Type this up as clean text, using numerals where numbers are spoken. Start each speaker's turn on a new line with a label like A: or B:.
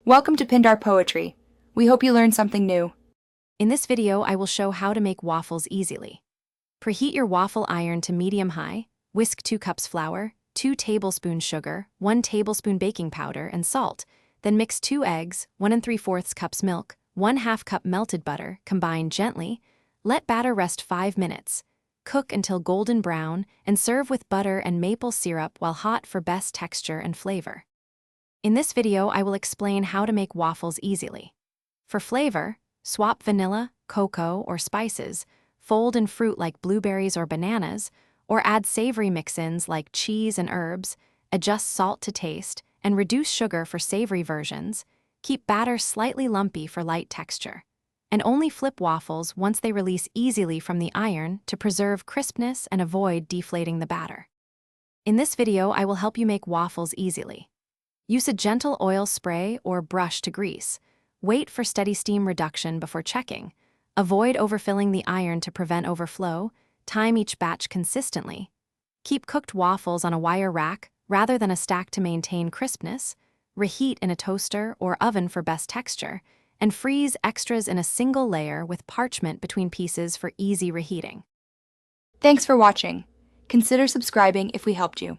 A: Welcome to Pindar Poetry. We hope you learned something new.
B: In this video, I will show how to make waffles easily. Preheat your waffle iron to medium-high, whisk 2 cups flour, 2 tablespoons sugar, 1 tablespoon baking powder, and salt. Then mix 2 eggs, 1 3/4 cups milk, 1/2 cup melted butter, combine gently. Let batter rest 5 minutes. Cook until golden brown and serve with butter and maple syrup while hot for best texture and flavor. In this video, I will explain how to make waffles easily. For flavor, swap vanilla, cocoa, or spices, fold in fruit like blueberries or bananas, or add savory mix-ins like cheese and herbs, adjust salt to taste, and reduce sugar for savory versions. Keep batter slightly lumpy for light texture. And only flip waffles once they release easily from the iron to preserve crispness and avoid deflating the batter. In this video, I will help you make waffles easily. Use a gentle oil spray or brush to grease. Wait for steady steam reduction before checking. Avoid overfilling the iron to prevent overflow. Time each batch consistently. Keep cooked waffles on a wire rack rather than a stack to maintain crispness. Reheat in a toaster or oven for best texture. And freeze extras in a single layer with parchment between pieces for easy reheating.
A: Thanks for watching. Consider subscribing if we helped you.